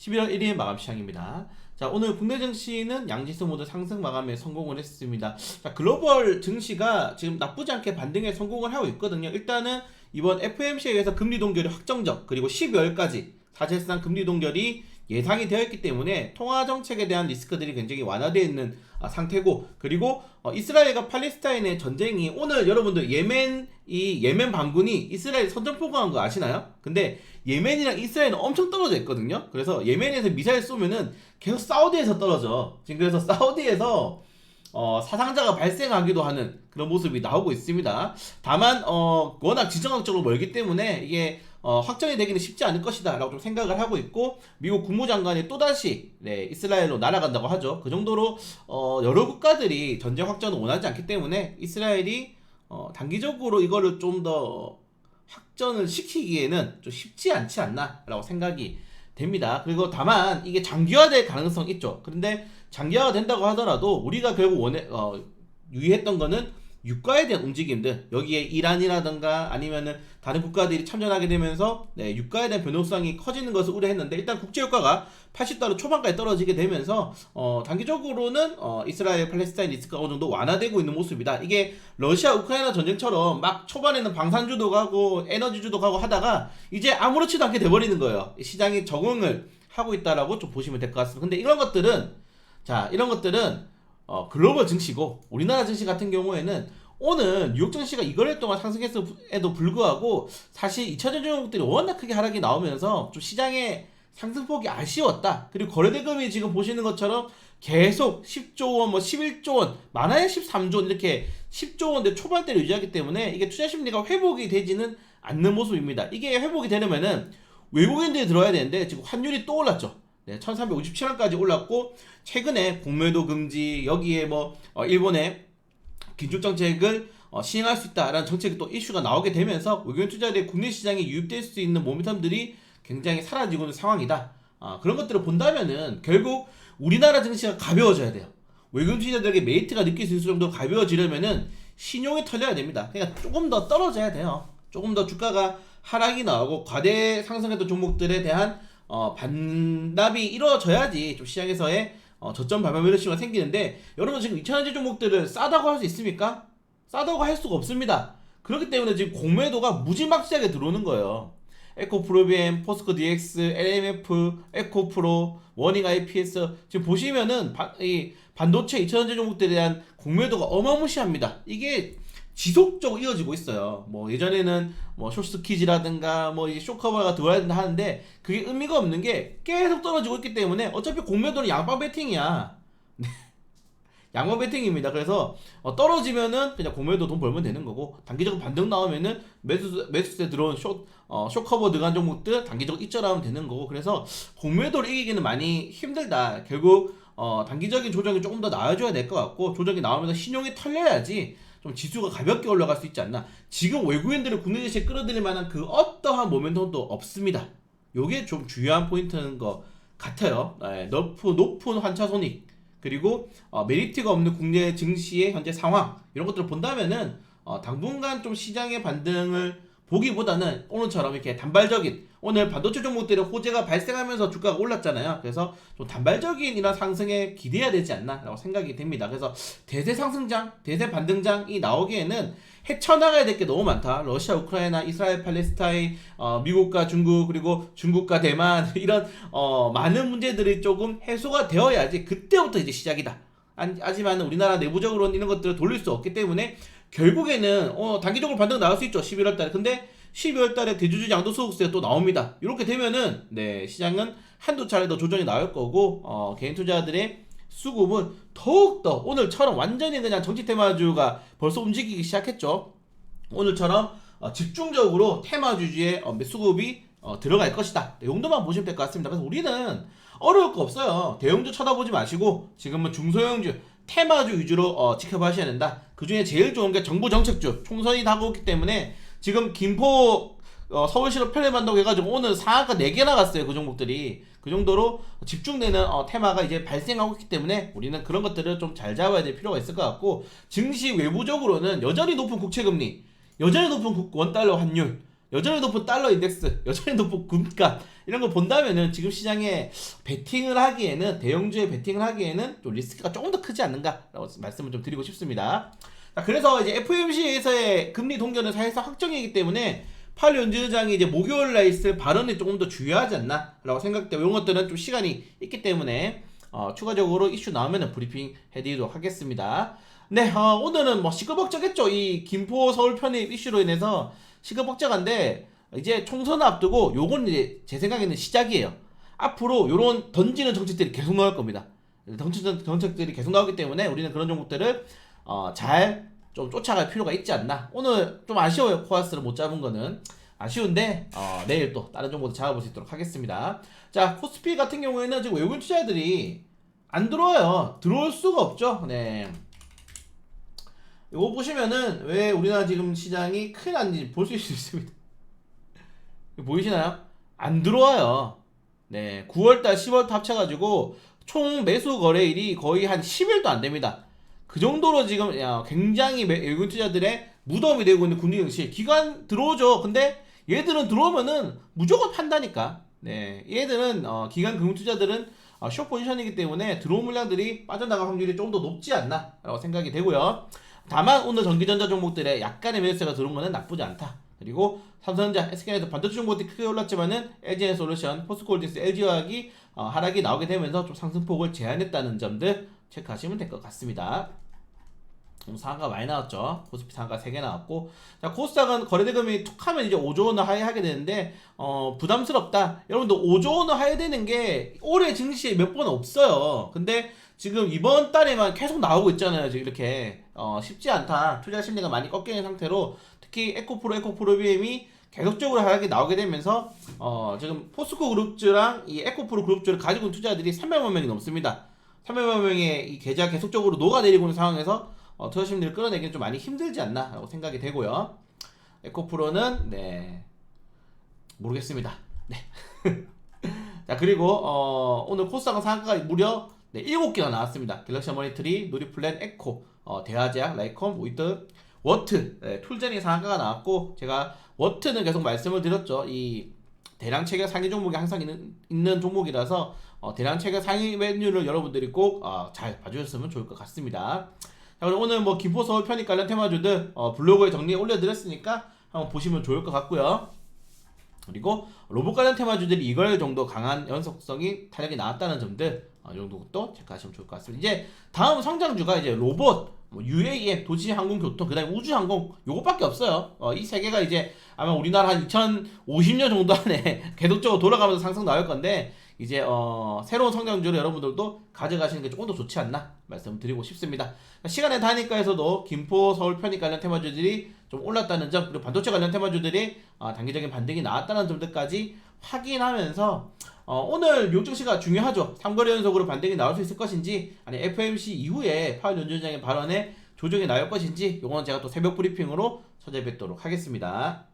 11월 1일 마감 시장입니다. 자, 오늘 국내 증시는 양지수 모두 상승 마감에 성공을 했습니다. 자, 글로벌 증시가 지금 나쁘지 않게 반등에 성공을 하고 있거든요. 일단은 이번 FOMC에 의해서 금리 동결이 확정적, 그리고 12월까지 사실상 금리 동결이 예상이 되어 있기 때문에 통화 정책에 대한 리스크들이 굉장히 완화되어 있는 상태고, 그리고 이스라엘과 팔레스타인의 전쟁이 오늘 여러분들 예멘 반군이 이스라엘 선전포고한 거 아시나요? 근데 예멘이랑 이스라엘은 엄청 떨어져 있거든요. 그래서 예멘에서 미사일 쏘면은 계속 사우디에서 떨어져. 지금 그래서 사우디에서 사상자가 발생하기도 하는 그런 모습이 나오고 있습니다. 다만 워낙 지정학적으로 멀기 때문에 이게 확정이 되기는 쉽지 않을 것이다 라고 좀 생각을 하고 있고, 미국 국무장관이 또다시 이스라엘로 날아간다고 하죠. 그 정도로 여러 국가들이 전쟁 확전을 원하지 않기 때문에 이스라엘이 단기적으로 이거를 좀 더 확전을 시키기에는 좀 쉽지 않지 않나 라고 생각이 됩니다. 그리고 다만 이게 장기화될 가능성이 있죠. 그런데 장기화가 된다고 하더라도 우리가 결국 유의했던 거는 유가에 대한 움직임들, 여기에 이란이라든가 아니면은 다른 국가들이 참전하게 되면서 유가에 대한 변동성이 커지는 것을 우려했는데, 일단 국제유가가 80달러 초반까지 떨어지게 되면서 단기적으로는 이스라엘 팔레스타인 리스크가 어느 정도 완화되고 있는 모습이다. 이게 러시아 우크라이나 전쟁처럼 막 초반에는 방산주도 가고 에너지주도 가고 하다가 이제 아무렇지도 않게 돼버리는 거예요. 시장이 적응을 하고 있다라고 좀 보시면 될 것 같습니다. 근데 이런 것들은 글로벌 증시고, 우리나라 증시 같은 경우에는 오늘 뉴욕 증시가 이거일 동안 상승했음에도 불구하고 사실 2차전 종목들이 워낙 크게 하락이 나오면서 좀 시장의 상승폭이 아쉬웠다. 그리고 거래대금이 지금 보시는 것처럼 계속 10조 원, 11조 원, 많아야 13조 원, 이렇게 10조 원대 초반대를 유지하기 때문에 이게 투자 심리가 회복이 되지는 않는 모습입니다. 이게 회복이 되려면은 외국인들이 들어야 되는데 지금 환율이 또 올랐죠. 1357원까지 올랐고, 최근에 공매도 금지, 여기에 일본의 긴축정책을 시행할 수 있다라는 정책이 또 이슈가 나오게 되면서 외국인 투자자들이 국내 시장에 유입될 수 있는 모멘텀들이 굉장히 사라지고 있는 상황이다. 그런 것들을 본다면은 결국 우리나라 증시가 가벼워져야 돼요. 외국인 투자자들에게 메리트가 느낄 수 있을 정도로 가벼워지려면은 신용이 털려야 됩니다. 그러니까 조금 더 떨어져야 돼요. 조금 더 주가가 하락이 나오고 과대 상승했던 종목들에 대한 반납이 이루어져야지 좀 시장에서의 저점 반발 매력시가 생기는데, 여러분 지금 2차전지 종목들을 싸다고 할 수 있습니까? 싸다고 할 수가 없습니다. 그렇기 때문에 지금 공매도가 무지막지하게 들어오는 거예요. 에코프로비엠, 포스코 DX, LMF, 에코프로, 워닝 IPS, 지금 보시면은 이 반도체 2차전지 종목들에 대한 공매도가 어마무시합니다. 이게 지속적으로 이어지고 있어요. 예전에는 쇼스키즈라든가 이제 쇼커버가 들어와야 된다 하는데 그게 의미가 없는 게 계속 떨어지고 있기 때문에 어차피 공매도는 양방 베팅이야. 양방 베팅입니다. 그래서 떨어지면은 그냥 공매도 돈 벌면 되는 거고, 단기적으로 반등 나오면은 매수세 들어온 쇼커버 들어간 종목들 단기적으로 입절하면 되는 거고, 그래서 공매도를 이기기는 많이 힘들다. 결국 단기적인 조정이 조금 더 나와줘야 될 것 같고, 조정이 나오면서 신용이 털려야지 좀 지수가 가볍게 올라갈 수 있지 않나. 지금 외국인들을 국내 증시에 끌어들일 만한 그 어떠한 모멘텀도 없습니다. 요게 좀 중요한 포인트인 것 같아요. 높은 환차 손익, 그리고 메리트가 없는 국내 증시의 현재 상황, 이런 것들을 본다면은 당분간 좀 시장의 반등을 보기보다는 오늘처럼 이렇게 단발적인, 오늘 반도체 종목들의 호재가 발생하면서 주가가 올랐잖아요. 그래서 좀 단발적인 이런 상승에 기대해야 되지 않나 라고 생각이 됩니다. 그래서 대세 상승장, 대세 반등장이 나오기에는 헤쳐나가야 될 게 너무 많다. 러시아, 우크라이나, 이스라엘, 팔레스타인, 미국과 중국, 그리고 중국과 대만 이런 많은 문제들이 조금 해소가 되어야지 그때부터 이제 시작이다. 하지만 우리나라 내부적으로는 이런 것들을 돌릴 수 없기 때문에 결국에는 단기적으로 반등 나올 수 있죠. 11월 달에. 근데 12월 달에 대주주 양도소득세가 또 나옵니다. 이렇게 되면은 시장은 한두 차례 더 조정이 나올 거고, 개인 투자자들의 수급은 더욱더 오늘처럼 완전히 그냥 정치 테마주가 벌써 움직이기 시작했죠. 오늘처럼 집중적으로 테마주주의 수급이 들어갈 것이다. 이 정도만 보시면 될 것 같습니다. 그래서 우리는 어려울 거 없어요. 대형주 쳐다보지 마시고 지금은 중소형주, 테마주 위주로 지켜봐셔야 된다. 그 중에 제일 좋은 게 정부 정책주, 총선이 다가오기 때문에 지금 김포 서울시로 편입한다고 해가지고 오늘 상한가 4개 나갔어요. 그 종목들이. 그 정도로 집중되는 테마가 이제 발생하고 있기 때문에 우리는 그런 것들을 좀 잘 잡아야 될 필요가 있을 것 같고, 증시 외부적으로는 여전히 높은 국채금리, 여전히 높은 원달러 환율, 여전히 높은 달러 인덱스, 여전히 높은 금값 이런 거 본다면은 지금 시장에 베팅을 하기에는 대형주에 베팅을 하기에는 좀 리스크가 조금 더 크지 않는가라고 말씀을 좀 드리고 싶습니다. 자, 그래서 이제 FOMC에서의 금리 동결은 사실상 확정이기 때문에 파월 연준의장이 이제 목요일 날 있을 발언이 조금 더 중요하지 않나라고 생각되고 이런 것들은 좀 시간이 있기 때문에 추가적으로 이슈 나오면 브리핑 해드리도록 하겠습니다. 네, 오늘은 뭐 시끌벅적했죠. 이 김포 서울 편입 이슈로 인해서 시끌벅적한데 이제 총선을 앞두고 요건 이제 제 생각에는 시작이에요. 앞으로 요런 던지는 정책들이 계속 나올 겁니다. 던지는 정책들이 계속 나오기 때문에 우리는 그런 종목들을 잘 좀 쫓아갈 필요가 있지 않나. 오늘 좀 아쉬워요. 코아스를 못 잡은 거는 아쉬운데 내일 또 다른 정보도 잡아볼 수 있도록 하겠습니다. 자, 코스피 같은 경우에는 지금 외국인 투자자들이 안 들어와요. 들어올 수가 없죠. 네. 이거 보시면은 왜 우리나라 지금 시장이 큰일 났는지 볼 수 있습니다. 보이시나요? 안 들어와요. 네, 9월달 10월달 합쳐가지고 총 매수 거래일이 거의 한 10일도 안 됩니다. 그 정도로 지금 굉장히 외국인 투자들의 무덤이 되고 있는 군중 증시. 기관 들어오죠. 근데 얘들은 들어오면은 무조건 판다니까. 네, 얘들은 기관 금융 투자들은 숏 포지션이기 때문에 들어온 물량들이 빠져나갈 확률이 좀 더 높지 않나라고 생각이 되고요. 다만 오늘 전기전자 종목들의 약간의 매수세가 들어온 거는 나쁘지 않다. 그리고 삼성전자, SK에서 반도체 종목들이 크게 올랐지만은 LG에너솔루션, 포스코홀딩스, LG화학이 하락이 나오게 되면서 좀 상승폭을 제한했다는 점들 체크하시면 될 것 같습니다. 상한가 많이 나왔죠. 코스피 상한가 3개 나왔고, 자, 코스닥은 거래대금이 툭 하면 이제 5조 원을 하회하게 되는데 부담스럽다. 여러분들 5조 원을 하회되는 게 올해 증시에 몇 번 없어요. 근데 지금 이번 달에만 계속 나오고 있잖아요. 지금 이렇게 쉽지 않다. 투자 심리가 많이 꺾여 있는 상태로 특히 에코프로비엠이 계속적으로 하락이 나오게 되면서 지금 포스코 그룹주랑 이 에코프로 그룹주를 가지고 있는 투자들이 300만 명이 넘습니다. 300만 명의 이 계좌 계속적으로 녹아내리고 있는 상황에서 투자 심리를 끌어내기는 좀 많이 힘들지 않나 라고 생각이 되고요. 에코프로는 네, 모르겠습니다. 네. 자, 그리고 오늘 코스닥은 상한가가 무려 7개가 나왔습니다. 갤럭시 머니터리, 누리플랜, 에코, 대화제약, 라이컴, 위드, 워트, 툴젠이 상한가가 나왔고, 제가 워트는 계속 말씀을 드렸죠. 이 대량 체결 상위 종목이 항상 있는 종목이라서 대량 체결 상위 메뉴를 여러분들이 꼭 잘 봐주셨으면 좋을 것 같습니다. 자, 그럼 오늘 뭐 김포 서울 편입 관련 테마주들 블로그에 정리해 올려드렸으니까 한번 보시면 좋을 것 같고요. 그리고 로봇 관련 테마주들이 이걸 정도 강한 연속성이 탄력이 나왔다는 점들 이 정도 또 체크하시면 좋을 것 같습니다. 이제 다음 성장주가 이제 로봇, UAM, 도시항공교통, 그 다음에 우주항공 요것밖에 없어요. 이 세 개가 이제 아마 우리나라 한 2050년 정도 안에 계속적으로 돌아가면서 상승 나올 건데 이제 새로운 성장주를 여러분들도 가져가시는 게 조금 더 좋지 않나 말씀드리고 싶습니다. 시간의 단위가에서도 김포 서울 편입 관련 테마주들이 좀 올랐다는 점, 그리고 반도체 관련 테마주들이 단기적인 반등이 나왔다는 점들까지 확인하면서 오늘 요증시가 중요하죠. 3거래 연속으로 반등이 나올 수 있을 것인지, 아니 FOMC 이후에 파월 연준장의 발언에 조정이 나올 것인지, 요거는 제가 또 새벽 브리핑으로 찾아뵙도록 하겠습니다.